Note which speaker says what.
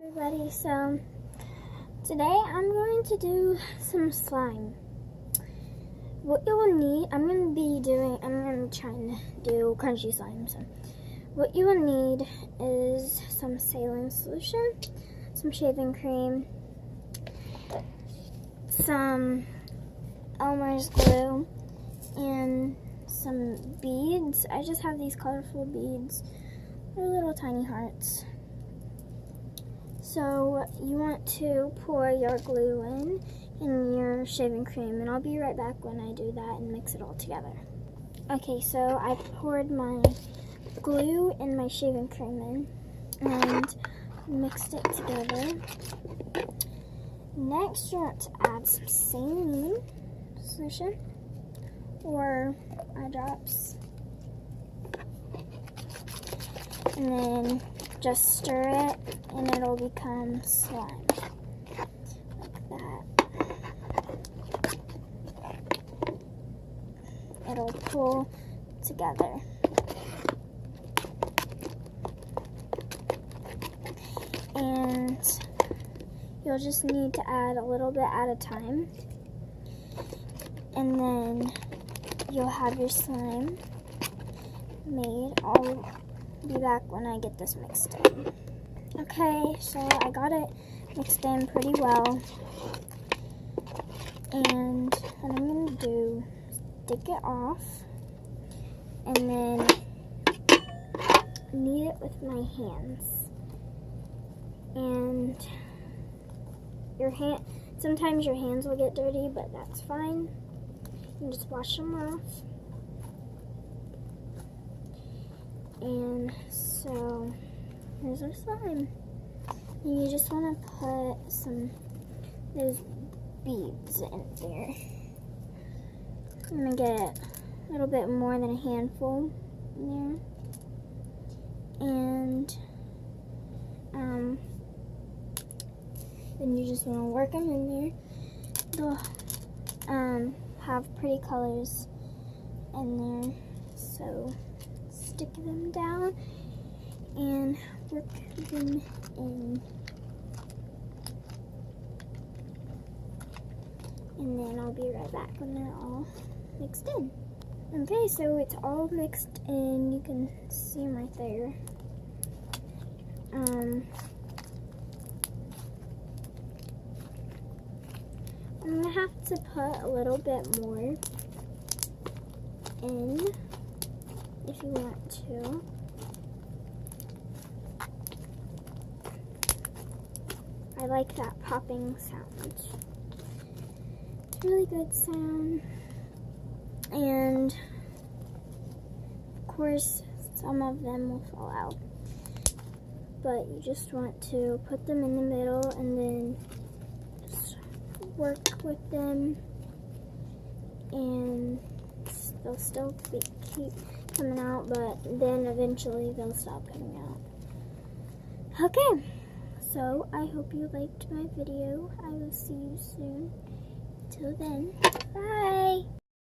Speaker 1: Everybody, so today I'm going to do some slime. What you will need, I'm going to try to do crunchy slime. So what you will need is some saline solution, some shaving cream, some Elmer's glue, and some beads. I just have these colorful beads. They're little tiny hearts. So you want to pour your glue in your shaving cream, and I'll be right back when I do that and mix it all together. Okay, so I poured my glue and my shaving cream in and mixed it together. Next, you want to add some saline solution or eye drops, and then just stir it and it'll become slime like that. It'll pull together. And you'll just need to add a little bit at a time, and then you'll have your slime made. I'll be back when I get this mixed in. Okay, so I got it mixed in pretty well, and what I'm going to do is take it off and then knead it with my hands. And sometimes your hands will get dirty, but that's fine. You can just wash them off. And so here's our slime. And you just want to put those beads in there. I'm going to get a little bit more than a handful in there. And then you just want to work them in there. They'll have pretty colors in there. So stick them down and work them in. And then I'll be right back when they're all mixed in. Okay, so it's all mixed in. You can see them right there. I'm gonna have to put a little bit more in if you want to. I like that popping sound. It's a really good sound. And of course, some of them will fall out. But you just want to put them in the middle and then just work with them, and they'll still keep coming out, but then eventually they'll stop coming out. Okay, so I hope you liked my video. I will see you soon. Till then, bye!